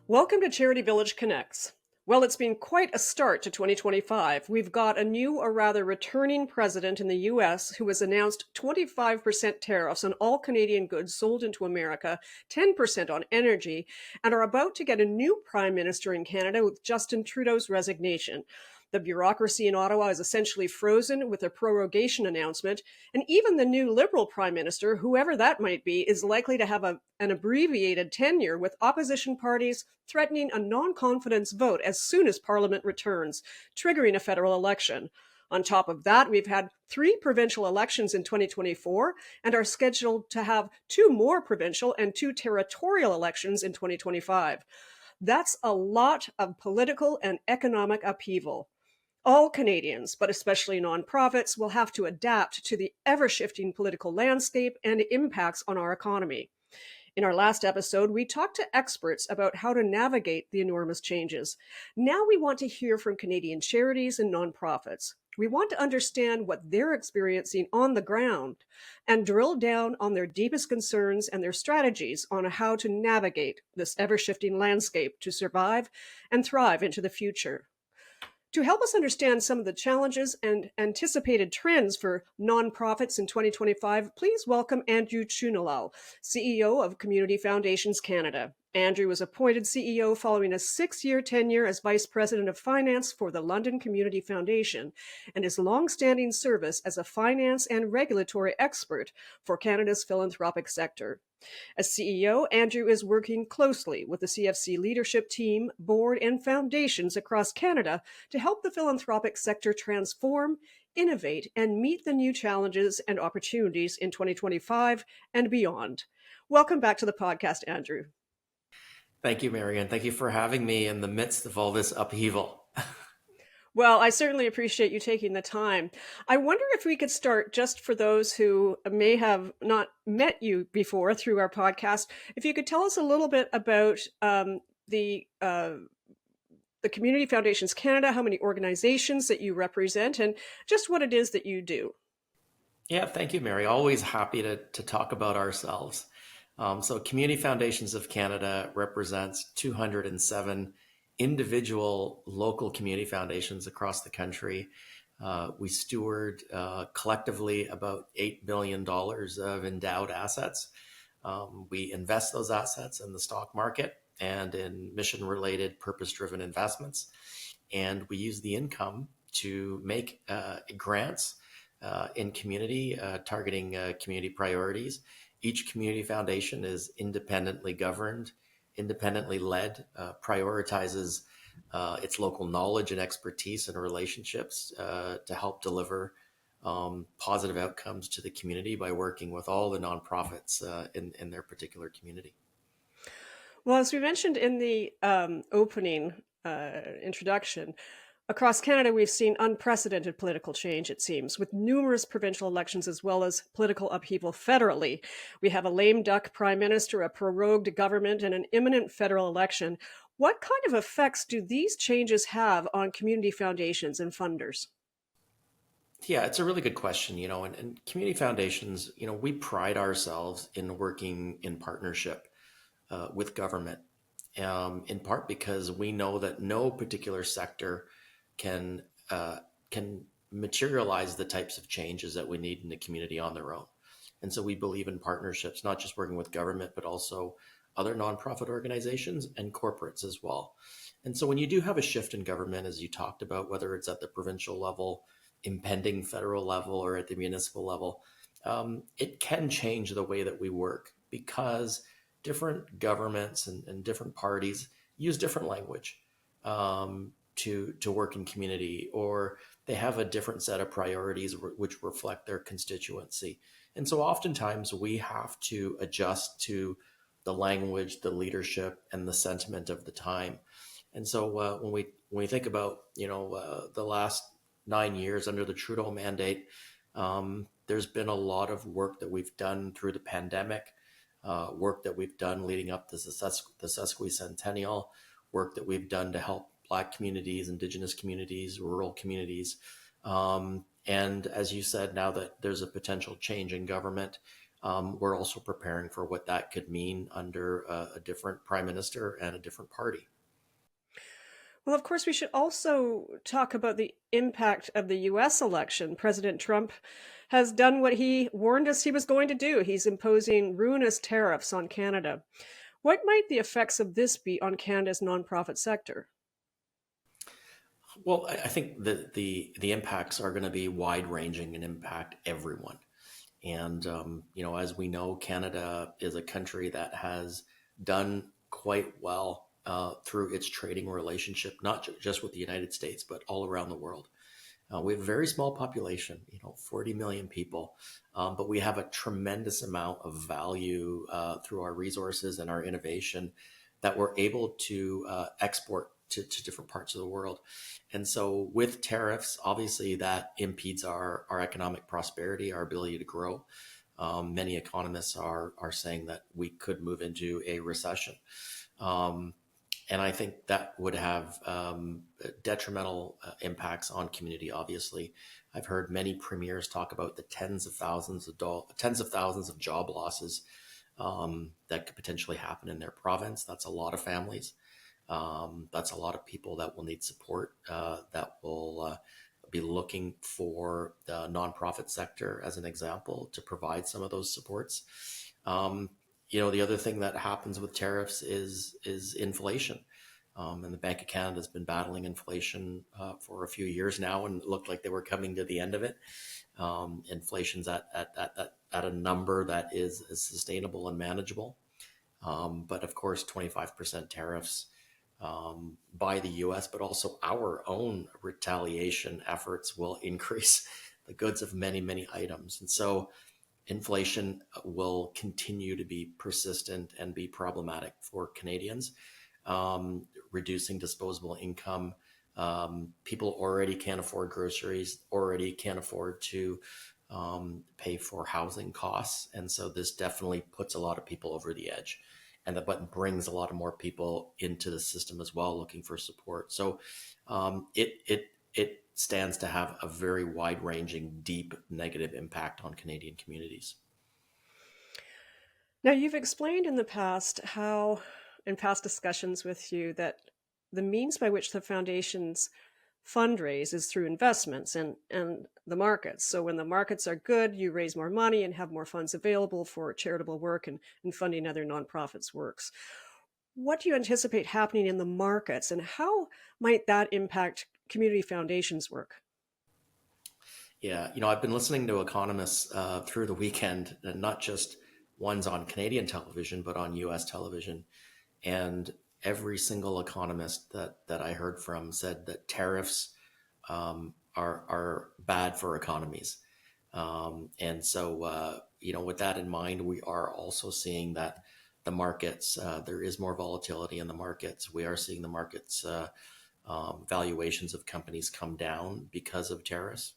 Welcome to CharityVillage Connects. Well, it's been quite a start to 2025. We've got a new, or rather returning president in the US who has announced 25% tariffs on all Canadian goods sold into America, 10% on energy, and are about to get a new prime minister in Canada with Justin Trudeau's resignation. The bureaucracy in Ottawa is essentially frozen with a prorogation announcement, and even the new Liberal Prime Minister, whoever that might be, is likely to have an abbreviated tenure, with opposition parties threatening a non-confidence vote as soon as Parliament returns, triggering a federal election. On top of that, we've had 3 provincial elections in 2024 and are scheduled to have 2 more provincial and 2 territorial elections in 2025. That's a lot of political and economic upheaval. All Canadians, but especially nonprofits, will have to adapt to the ever-shifting political landscape and impacts on our economy. In our last episode, we talked to experts about how to navigate the enormous changes. Now we want to hear from Canadian charities and nonprofits. We want to understand what they're experiencing on the ground and drill down on their deepest concerns and their strategies on how to navigate this ever-shifting landscape to survive and thrive into the future. To help us understand some of the challenges and anticipated trends for nonprofits in 2025, please welcome Andrew Chunilall, CEO of Community Foundations Canada. Andrew was appointed CEO following a 6-year tenure as Vice President of Finance for the London Community Foundation and his long-standing service as a finance and regulatory expert for Canada's philanthropic sector. As CEO, Andrew is working closely with the CFC leadership team, board, and foundations across Canada to help the philanthropic sector transform, innovate, and meet the new challenges and opportunities in 2025 and beyond. Welcome back to the podcast, Andrew. Thank you, Marianne. Thank you for having me in the midst of all this upheaval. Well, I certainly appreciate you taking the time. I wonder if we could start, just for those who may have not met you before through our podcast, if you could tell us a little bit about the Community Foundations Canada, how many organizations that you represent, and just what it is that you do. Yeah, thank you, Mary. Always happy to talk about ourselves. So Community Foundations of Canada represents 207 individual local community foundations across the country. We steward collectively about $8 billion of endowed assets. We invest those assets in the stock market and in mission-related, purpose-driven investments. And we use the income to make grants in community, targeting community priorities. Each community foundation is independently governed, independently led, prioritizes its local knowledge and expertise and relationships to help deliver positive outcomes to the community by working with all the nonprofits in their particular community. Well, as we mentioned in the opening introduction, across Canada, we've seen unprecedented political change, it seems, with numerous provincial elections as well as political upheaval federally. We have a lame duck prime minister, a prorogued government, and an imminent federal election. What kind of effects do these changes have on community foundations and funders? Yeah, it's a really good question, and community foundations, we pride ourselves in working in partnership with government, in part because we know that no particular sector can materialize the types of changes that we need in the community on their own. And so we believe in partnerships, not just working with government, but also other nonprofit organizations and corporates as well. And so when you do have a shift in government, as you talked about, whether it's at the provincial level, impending federal level, or at the municipal level, it can change the way that we work, because different governments and different parties use different language to work in community, or they have a different set of priorities which reflect their constituency. And so oftentimes we have to adjust to the language, the leadership, and the sentiment of the time. And so when we think about, the last 9 years under the Trudeau mandate, there's been a lot of work that we've done through the pandemic, work that we've done leading up to the sesquicentennial, work that we've done to help Black communities, Indigenous communities, rural communities. And as you said, now that there's a potential change in government, we're also preparing for what that could mean under a different prime minister and a different party. Well, of course, we should also talk about the impact of the US election. President Trump has done what he warned us he was going to do. He's imposing ruinous tariffs on Canada. What might the effects of this be on Canada's nonprofit sector? Well, I think that the impacts are going to be wide ranging and impact everyone. And as we know, Canada is a country that has done quite well through its trading relationship, not just with the United States, but all around the world. We have a very small population, 40 million people, but we have a tremendous amount of value through our resources and our innovation that we're able to export to different parts of the world. And so with tariffs, obviously that impedes our economic prosperity, our ability to grow. Many economists are saying that we could move into a recession. And I think that would have detrimental impacts on community. Obviously, I've heard many premiers talk about the tens of thousands of job losses that could potentially happen in their province. That's a lot of families. That's a lot of people that will need support. That will be looking for the nonprofit sector as an example to provide some of those supports. The other thing that happens with tariffs is inflation. And the Bank of Canada has been battling inflation for a few years now, and it looked like they were coming to the end of it. Inflation's at a number that is sustainable and manageable. But of course, 25% tariffs by the US, but also our own retaliation efforts will increase the goods of many, many items. And so inflation will continue to be persistent and be problematic for Canadians. Reducing disposable income. People already can't afford groceries, already can't afford to pay for housing costs. And so this definitely puts a lot of people over the edge. And that brings a lot of more people into the system as well, looking for support. So it stands to have a very wide-ranging, deep negative impact on Canadian communities. Now, you've explained in the past how, in past discussions with you, that the means by which the foundations fundraise is through investments and the markets. So when the markets are good, you raise more money and have more funds available for charitable work and funding other nonprofits' works. What do you anticipate happening in the markets, and how might that impact community foundations' work? Yeah, I've been listening to economists through the weekend, and not just ones on Canadian television, but on US television. And every single economist that I heard from said that tariffs are bad for economies. And so, with that in mind, we are also seeing that the markets, there is more volatility in the markets. We are seeing the markets valuations of companies come down because of tariffs.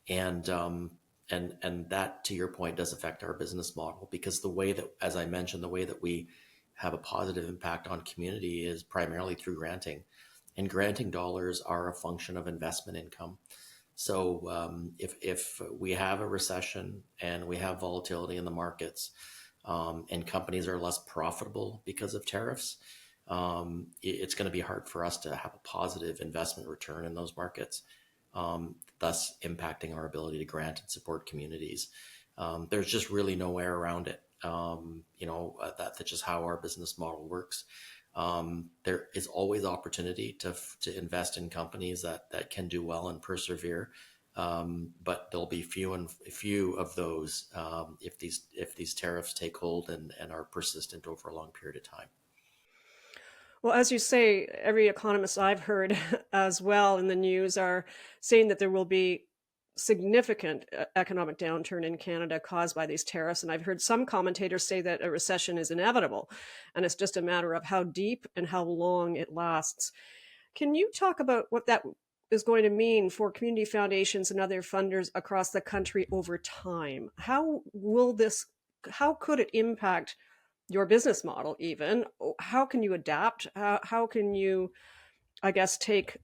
And that, to your point, does affect our business model, because the way that, as I mentioned, the way that we have a positive impact on community is primarily through granting, and granting dollars are a function of investment income. So if we have a recession and we have volatility in the markets, and companies are less profitable because of tariffs, it's going to be hard for us to have a positive investment return in those markets, thus impacting our ability to grant and support communities. There's just really no way around it. That's just how our business model works. There is always opportunity to invest in companies that can do well and persevere, but there'll be few of those if these tariffs take hold and are persistent over a long period of time. Well, as you say, every economist I've heard as well in the news are saying that there will be significant economic downturn in Canada caused by these tariffs. And I've heard some commentators say that a recession is inevitable, and it's just a matter of how deep and how long it lasts. Can you talk about what that is going to mean for community foundations and other funders across the country over time? How could it impact your business model even? How can you adapt? How can you, I guess, take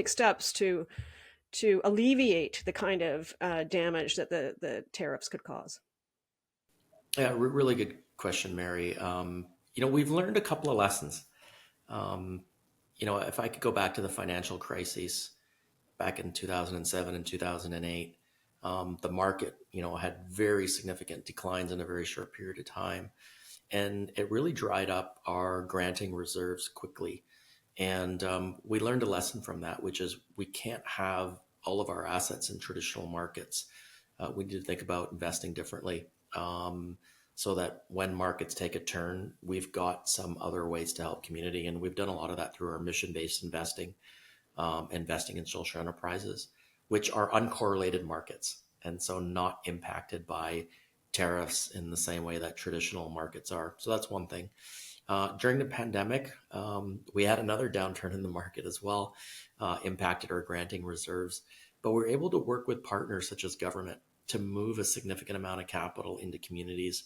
steps to to alleviate the kind of damage that the tariffs could cause? Yeah, really good question, Mary. We've learned a couple of lessons. Um, if I could go back to the financial crises back in 2007 and 2008, the market, had very significant declines in a very short period of time. And it really dried up our granting reserves quickly. And we learned a lesson from that, which is we can't have all of our assets in traditional markets. We need to think about investing differently, so that when markets take a turn, we've got some other ways to help community. And we've done a lot of that through our mission-based investing, investing in social enterprises, which are uncorrelated markets. And so not impacted by tariffs in the same way that traditional markets are. So that's one thing. During the pandemic, we had another downturn in the market as well, impacted our granting reserves. But we're able to work with partners such as government to move a significant amount of capital into communities.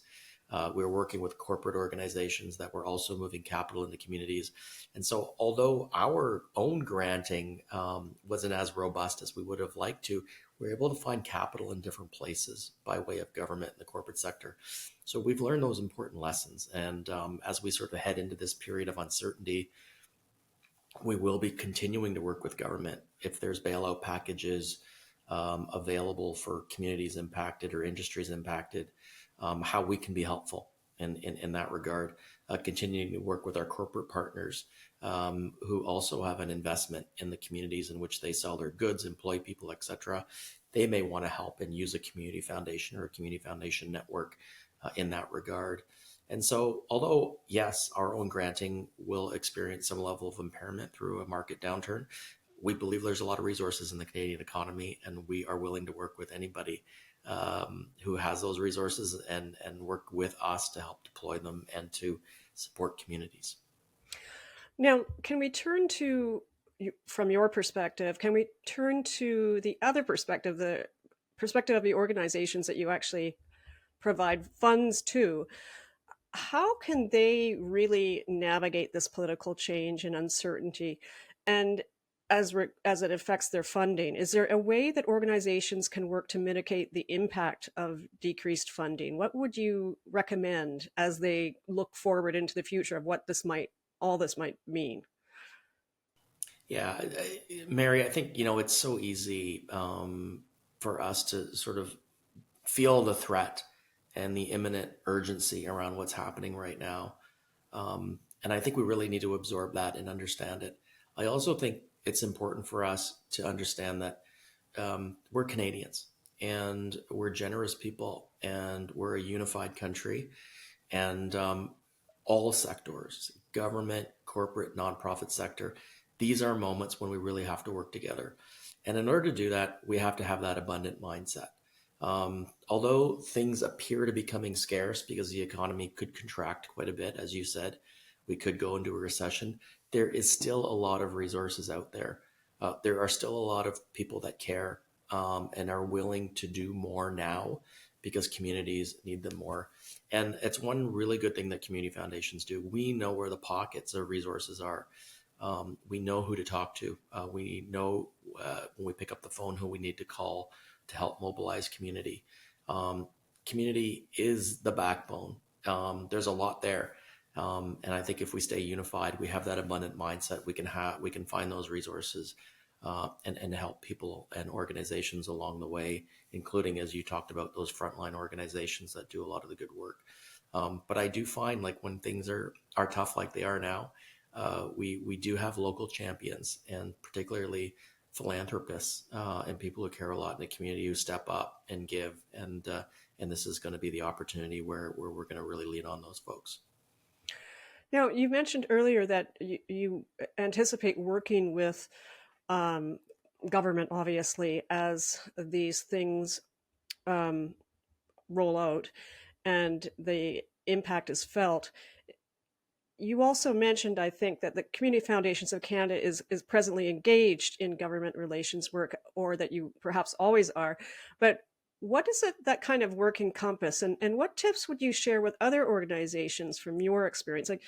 We're working with corporate organizations that were also moving capital into communities. And so, although our own granting wasn't as robust as we would have liked to, we're able to find capital in different places by way of government and the corporate sector. So we've learned those important lessons. And as we sort of head into this period of uncertainty, we will be continuing to work with government. If there's bailout packages available for communities impacted or industries impacted, how we can be helpful in that regard. Continuing to work with our corporate partners who also have an investment in the communities in which they sell their goods, employ people, etc. They may want to help and use a community foundation or a community foundation network in that regard. And so, although, yes, our own granting will experience some level of impairment through a market downturn, we believe there's a lot of resources in the Canadian economy, and we are willing to work with anybody who has those resources and work with us to help deploy them and to support communities. Now, can we turn to, from your perspective, can we turn to the other perspective, the perspective of the organizations that you actually provide funds to? How can they really navigate this political change and uncertainty? And as it affects their funding, is there a way that organizations can work to mitigate the impact of decreased funding? What would you recommend as they look forward into the future of what all this might mean? Yeah, Mary, I think, it's so easy for us to sort of feel the threat and the imminent urgency around what's happening right now. And I think we really need to absorb that and understand it. I also think it's important for us to understand that we're Canadians and we're generous people and we're a unified country, and all sectors, government, corporate, nonprofit sector, these are moments when we really have to work together. And in order to do that, we have to have that abundant mindset. Although things appear to be becoming scarce because the economy could contract quite a bit, as you said, we could go into a recession, there is still a lot of resources out there. There are still a lot of people that care and are willing to do more now because communities need them more. And it's one really good thing that community foundations do. We know where the pockets of resources are. We know who to talk to. We know when we pick up the phone who we need to call to help mobilize community. Community is the backbone. There's a lot there. And I think if we stay unified, we have that abundant mindset, we can find those resources and help people and organizations along the way, including, as you talked about, those frontline organizations that do a lot of the good work. But I do find, like, when things are tough like they are now, we do have local champions, and particularly philanthropists and people who care a lot in the community who step up and give. And this is going to be the opportunity where we're going to really lean on those folks. Now, you mentioned earlier that you anticipate working with government, obviously, as these things roll out and the impact is felt. You also mentioned, I think, that the Community Foundations of Canada is presently engaged in government relations work, or that you perhaps always are. But what does that kind of work encompass? And what tips would you share with other organizations from your experience? Like,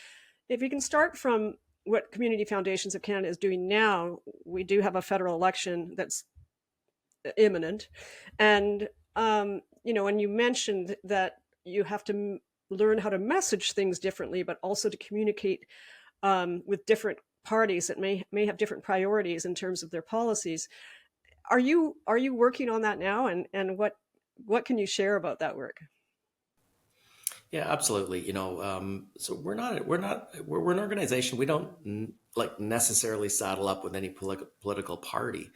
if you can start from what Community Foundations of Canada is doing now, we do have a federal election that's imminent. And, and you mentioned that you have to learn how to message things differently, but also to communicate with different parties that may have different priorities in terms of their policies. Are you working on that now? And what can you share about that work? Yeah, absolutely. So we're an organization. We don't like necessarily saddle up with any political party.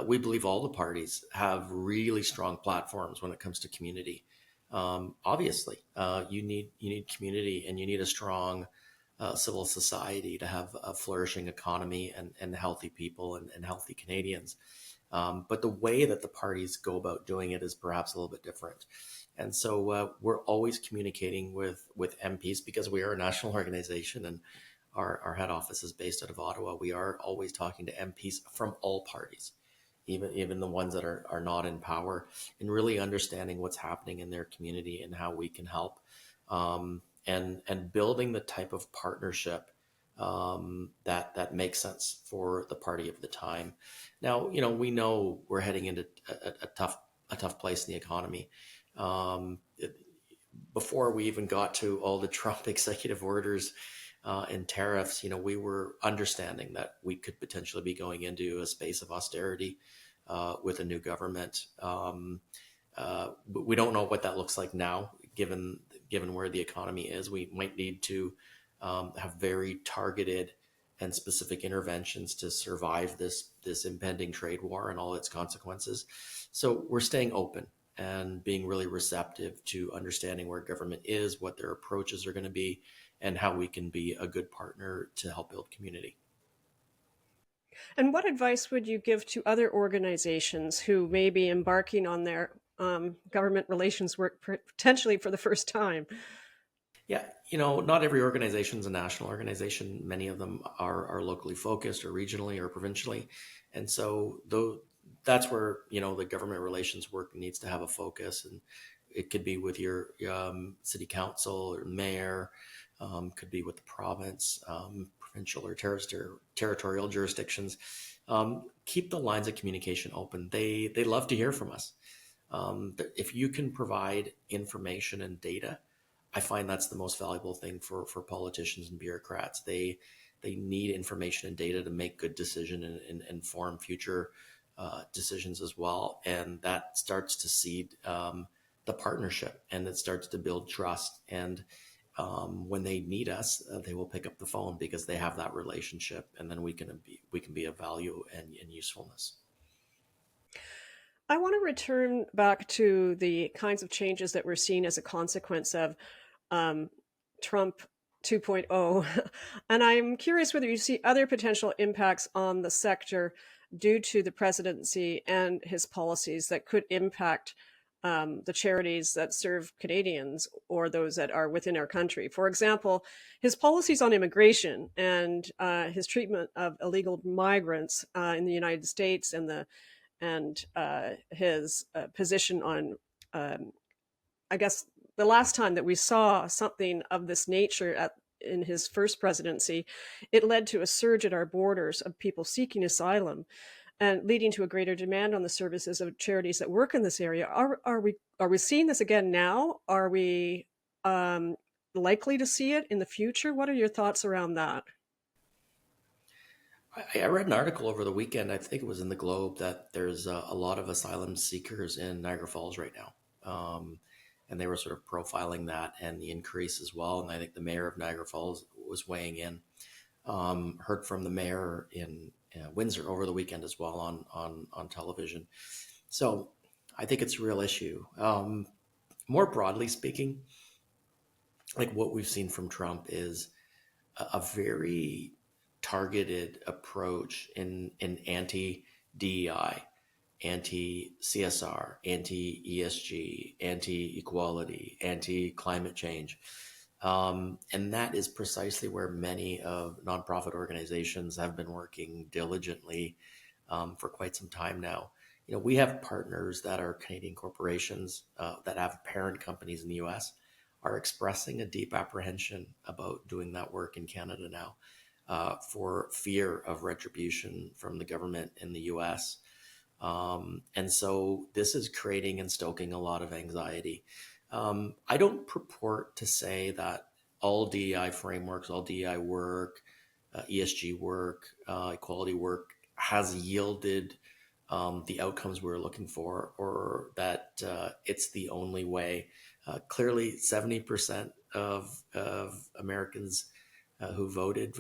We believe all the parties have really strong platforms when it comes to community. Obviously, you need community, and you need a strong civil society to have a flourishing economy and healthy people and healthy Canadians. But the way that the parties go about doing it is perhaps a little bit different. And so we're always communicating with MPs because we are a national organization, and our head office is based out of Ottawa. We are always talking to MPs from all parties, even the ones that are not in power, and really understanding what's happening in their community and how we can help, and building the type of partnership that makes sense for the party of the time. Now, we know we're heading into a tough place in the economy. Um, it, Before we even got to all the Trump executive orders and tariffs, we were understanding that we could potentially be going into a space of austerity with a new government. But we don't know what that looks like now, given where the economy is. We might need to have very targeted and specific interventions to survive this impending trade war and all its consequences. So we're staying open and being really receptive to understanding where government is, what their approaches are going to be, and how we can be a good partner to help build community. And what advice would you give to other organizations who may be embarking on their government relations work potentially for the first time? Yeah, not every organization is a national organization. Many of them are locally focused or regionally or provincially. And so though that's where, the government relations work needs to have a focus. And it could be with your city council or mayor, could be with the province, provincial or territorial jurisdictions. Keep the lines of communication open. They love to hear from us. If you can provide information and data, I find that's the most valuable thing for politicians and bureaucrats. They need information and data to make good decision and inform future decisions as well. And that starts to seed the partnership, and it starts to build trust. And when they need us, they will pick up the phone because they have that relationship, and then we can be of value and usefulness. I want to return back to the kinds of changes that we're seeing as a consequence of um, Trump 2.0. And I'm curious whether you see other potential impacts on the sector due to the presidency and his policies that could impact the charities that serve Canadians or those that are within our country. For example, his policies on immigration and his treatment of illegal migrants in the United States, and his position on, I guess, the last time that we saw something of this nature in his first presidency, it led to a surge at our borders of people seeking asylum and leading to a greater demand on the services of charities that work in this area. Are we seeing this again now? Are we likely to see it in the future? What are your thoughts around that? I read an article over the weekend, I think it was in the Globe, that there's a lot of asylum seekers in Niagara Falls right now. And they were sort of profiling that and the increase as well. And I think the mayor of Niagara Falls was weighing in. Heard from the mayor in Windsor over the weekend as well on television. So I think it's a real issue. More broadly speaking, like what we've seen from Trump is a very targeted approach in anti DEI, anti CSR, anti ESG, anti equality, anti climate change. And that is precisely where many of nonprofit organizations have been working diligently for quite some time now. We have partners that are Canadian corporations that have parent companies in the US are expressing a deep apprehension about doing that work in Canada now for fear of retribution from the government in the US. And so this is creating and stoking a lot of anxiety. I don't purport to say that all DEI frameworks, all DEI work, ESG work, equality work has yielded the outcomes we're looking for, or that it's the only way. Clearly, 70% of Americans who voted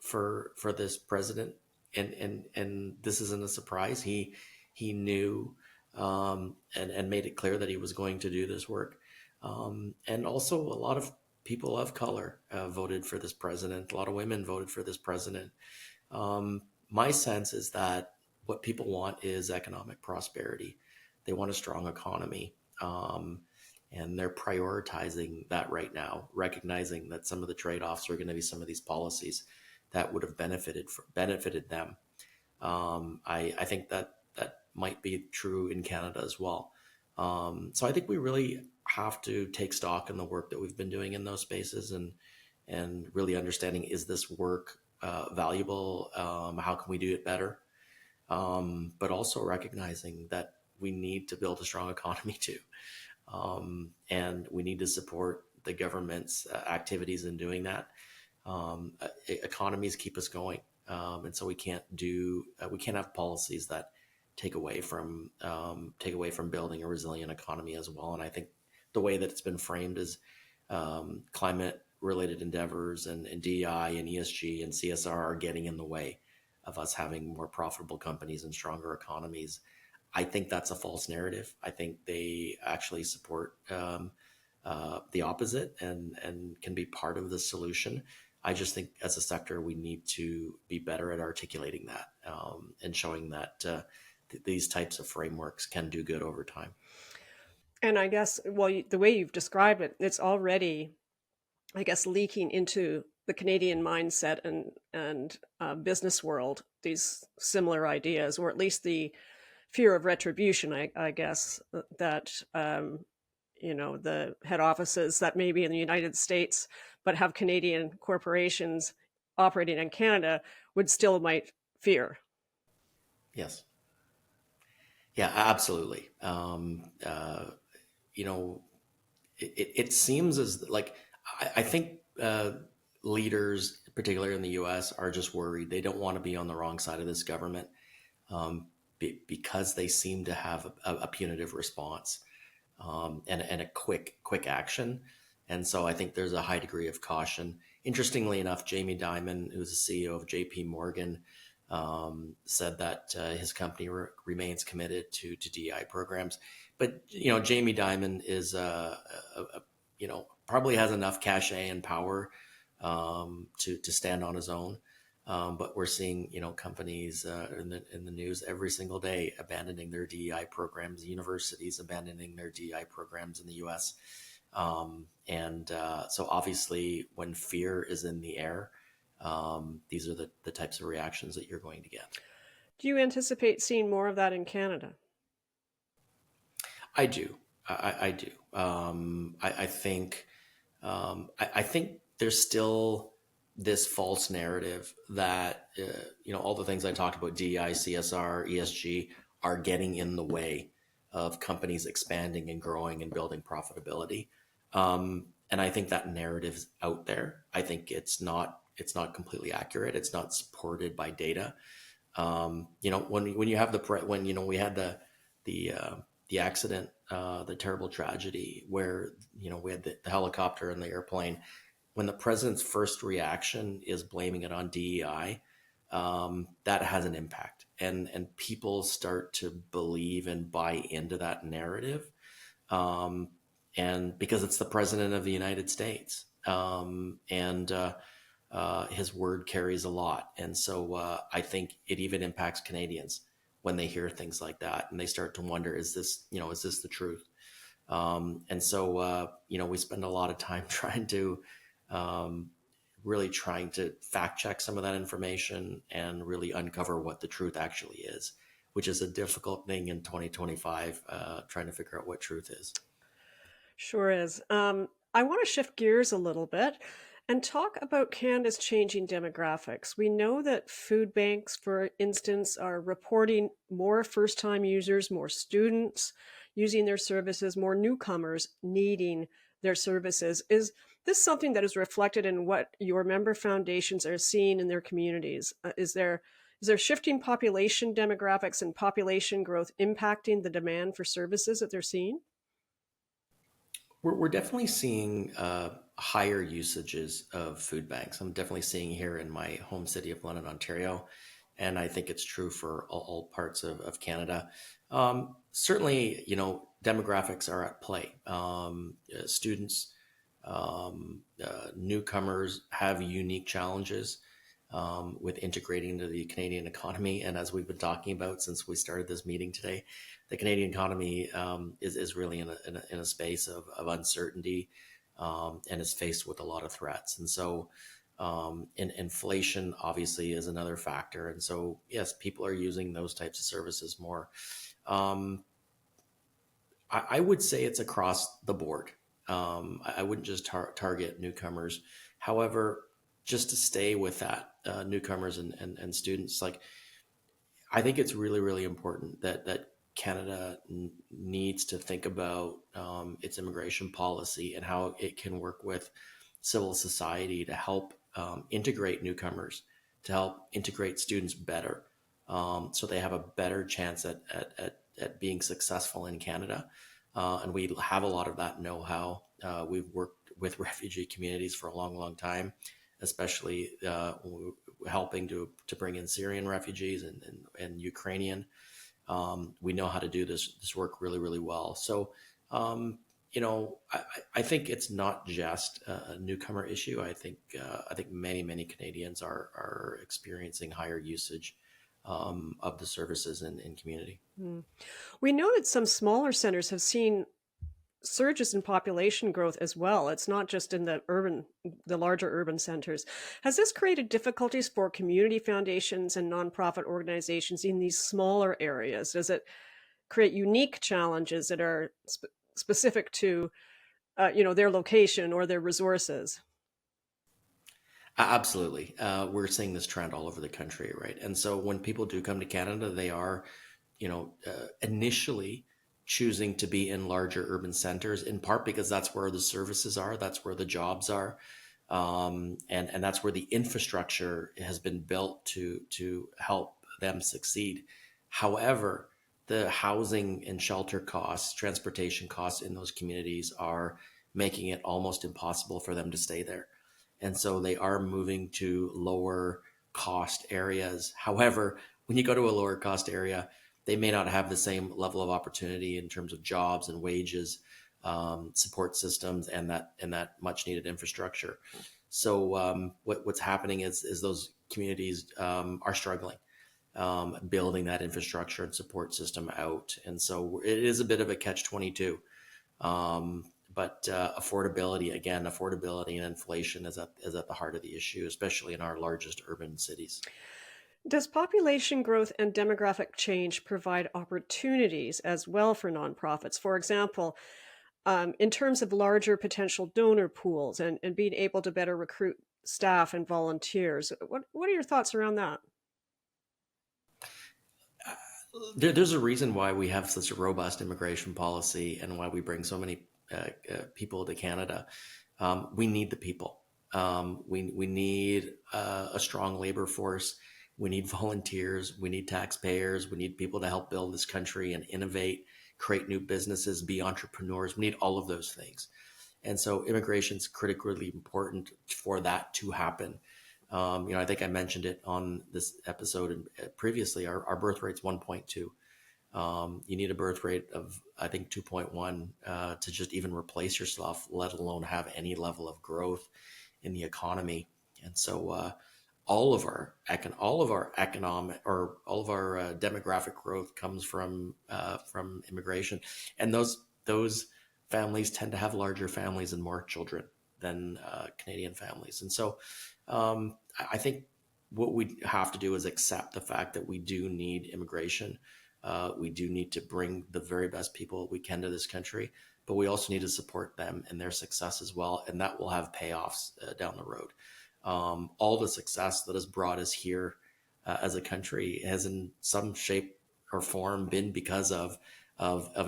for this president, and this isn't a surprise. He knew and made it clear that he was going to do this work. And also, a lot of people of color voted for this president. A lot of women voted for this president. My sense is that what people want is economic prosperity. They want a strong economy. And they're prioritizing that right now, recognizing that some of the trade-offs are going to be some of these policies that would have benefited them. I think that might be true in Canada as well. So I think we really have to take stock in the work that we've been doing in those spaces, and really understanding, is this work valuable? How can we do it better? But also recognizing that we need to build a strong economy too. And we need to support the government's activities in doing that. Economies keep us going. And so we can't have policies that take away from building a resilient economy as well. And I think the way that it's been framed is climate related endeavors and DEI and ESG and CSR are getting in the way of us having more profitable companies and stronger economies. I think that's a false narrative. I think they actually support the opposite and can be part of the solution. I just think as a sector, we need to be better at articulating that and showing that these types of frameworks can do good over time. And I guess, well, the way you've described it, it's already, I guess, leaking into the Canadian mindset and business world, these similar ideas, or at least the fear of retribution, I guess, that the head offices that may be in the United States but have Canadian corporations operating in Canada would still might fear. Yes. Yeah, absolutely. It seems as like I think leaders, particularly in the U.S., are just worried. They don't want to be on the wrong side of this government because they seem to have a punitive response and a quick action. And so I think there's a high degree of caution. Interestingly enough, Jamie Dimon, who's the CEO of JP Morgan, said that his company remains committed to DEI programs. But Jamie Dimon is probably has enough cachet and power to stand on his own. But we're seeing companies in the news every single day abandoning their DEI programs, universities abandoning their DEI programs in the U.S. So obviously, when fear is in the air, these are the types of reactions that you're going to get. Do you anticipate seeing more of that in Canada? I do. I do. I think. I think there's still this false narrative that all the things I talked about, DEI, CSR, ESG, are getting in the way of companies expanding and growing and building profitability. And I think that narrative's out there. I think it's not completely accurate. It's not supported by data. When you have when we had the accident, the terrible tragedy where we had the helicopter and the airplane, when the president's first reaction is blaming it on DEI, that has an impact, and people start to believe and buy into that narrative, and because it's the president of the United States, and his word carries a lot, and so I think it even impacts Canadians when they hear things like that, and they start to wonder, is this the truth? And so we spend a lot of time really trying to fact check some of that information and really uncover what the truth actually is, which is a difficult thing in 2025, trying to figure out what truth is. Sure is. I want to shift gears a little bit And talk about Canada's changing demographics. We know that food banks, for instance, are reporting more first time users, more students using their services, more newcomers needing their services. Is this something that is reflected in what your member foundations are seeing in their communities? Is there shifting population demographics and population growth impacting the demand for services that they're seeing? We're definitely seeing higher usages of food banks. I'm definitely seeing here in my home city of London, Ontario, and I think it's true for all parts of Canada. Certainly, demographics are at play. Students, newcomers have unique challenges with integrating into the Canadian economy. And as we've been talking about since we started this meeting today, the Canadian economy is really in a space of uncertainty and is faced with a lot of threats. And so inflation obviously is another factor. And so, yes, people are using those types of services more. Um, I would say it's across the board. I wouldn't just target newcomers. However, just to stay with that, newcomers and students, like I think it's really, really important that Canada needs to think about its immigration policy and how it can work with civil society to help integrate newcomers, to help integrate students better, so they have a better chance at being successful in Canada. And we have a lot of that know-how. We've worked with refugee communities for a long, long time, especially helping to bring in Syrian refugees and Ukrainian. We know how to do this work really, really well. So, I think it's not just a newcomer issue. I think many Canadians are experiencing higher usage of the services in community. Mm. We know that some smaller centers have seen surges in population growth as well. It's not just in the larger urban centers. Has this created difficulties for community foundations and nonprofit organizations in these smaller areas? Does it create unique challenges that are specific to, their location or their resources? Absolutely. We're seeing this trend all over the country, right? And so when people do come to Canada, they are, initially choosing to be in larger urban centers, in part because that's where the services are, that's where the jobs are, and that's where the infrastructure has been built to help them succeed. However, the housing and shelter costs, transportation costs in those communities are making it almost impossible for them to stay there. And so they are moving to lower cost areas. However, when you go to a lower cost area, they may not have the same level of opportunity in terms of jobs and wages, support systems, and that much needed infrastructure. So what's happening is those communities are struggling building that infrastructure and support system out, and so it is a bit of a catch-22. But affordability and inflation is at the heart of the issue, especially in our largest urban cities. Does population growth and demographic change provide opportunities as well for nonprofits? For example, in terms of larger potential donor pools and being able to better recruit staff and volunteers. What are your thoughts around that? There's a reason why we have such a robust immigration policy and why we bring so many people to Canada. We need the people. We need a strong labor force. We need volunteers. We need taxpayers. We need people to help build this country and innovate, create new businesses, be entrepreneurs. We need all of those things. And so immigration is critically important for that to happen. I think I mentioned it on this episode and previously. Our birth rate's 1.2. You need a birth rate of, I think, 2.1 to just even replace yourself, let alone have any level of growth in the economy. And so all of our economic or all of our demographic growth comes from immigration, and those families tend to have larger families and more children than Canadian families. And so I think what we have to do is accept the fact that we do need immigration. We do need to bring the very best people we can to this country, but we also need to support them in their success as well. And that will have payoffs down the road. All the success that has brought us here as a country has in some shape or form been because of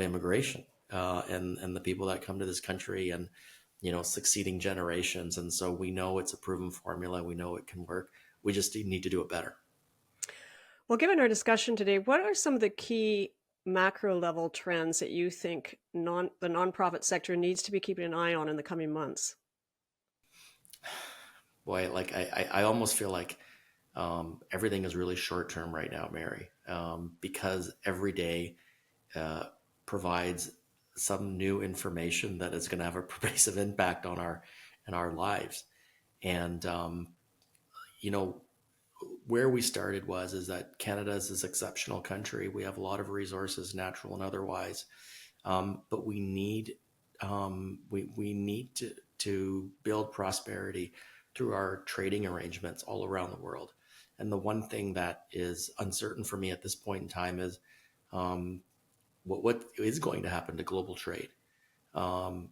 immigration and the people that come to this country and succeeding generations. And so we know it's a proven formula. We know it can work. We just need to do it better. Well, given our discussion today, what are some of the key macro level trends that you think the nonprofit sector needs to be keeping an eye on in the coming months? Boy, like I almost feel like everything is really short term right now, Mary, because every day provides some new information that is going to have a pervasive impact on our lives. And where we started is that Canada is this exceptional country. We have a lot of resources, natural and otherwise, but we need to build prosperity through our trading arrangements all around the world. And the one thing that is uncertain for me at this point in time is what is going to happen to global trade.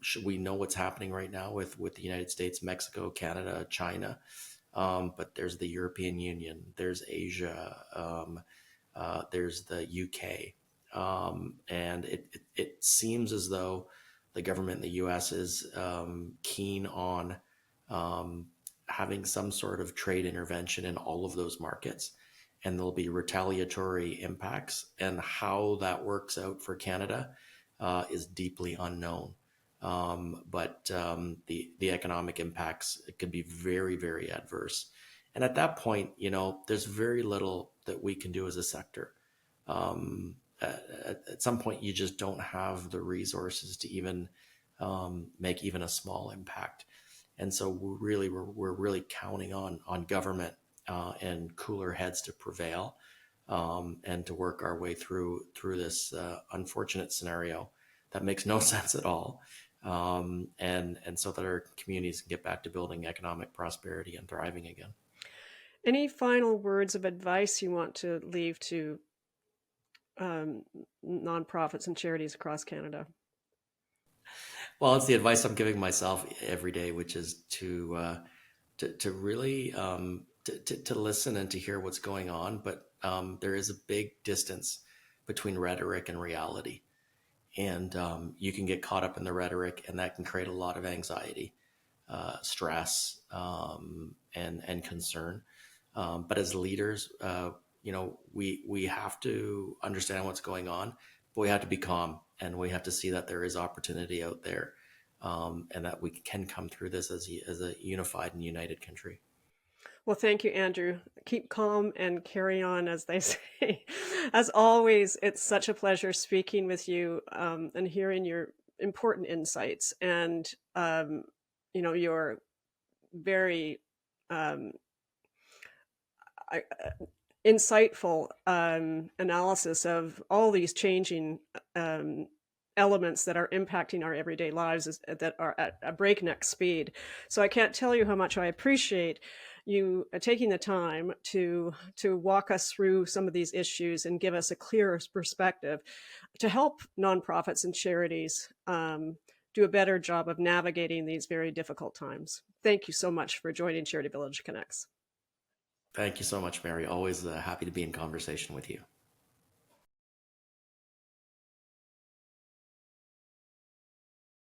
Should we know what's happening right now with the United States, Mexico, Canada, China? But there's the European Union, there's Asia, there's the UK. And it seems as though the government in the US is keen on having some sort of trade intervention in all of those markets. And there'll be retaliatory impacts. And how that works out for Canada is deeply unknown. But the economic impacts could be very, very adverse. And at that point, there's very little that we can do as a sector. At some point, you just don't have the resources to even make even a small impact. And so we're really counting on government and cooler heads to prevail and to work our way through this unfortunate scenario that makes no sense at all. And so that our communities can get back to building economic prosperity and thriving again. Any final words of advice you want to leave to nonprofits and charities across Canada? Well, it's the advice I'm giving myself every day, which is to really to listen and to hear what's going on. But there is a big distance between rhetoric and reality. And you can get caught up in the rhetoric, and that can create a lot of anxiety, stress, and concern. But as leaders, we have to understand what's going on, but we have to be calm, and we have to see that there is opportunity out there, and that we can come through this as a unified and united country. Well, thank you, Andrew. Keep calm and carry on, as they say. As always, it's such a pleasure speaking with you and hearing your important insights and, your very insightful analysis of all these changing elements that are impacting our everyday lives that are at a breakneck speed. So I can't tell you how much I appreciate you taking the time to walk us through some of these issues and give us a clearer perspective to help nonprofits and charities do a better job of navigating these very difficult times. Thank you so much for joining CharityVillage Connects. Thank you so much, Mary. Always happy to be in conversation with you.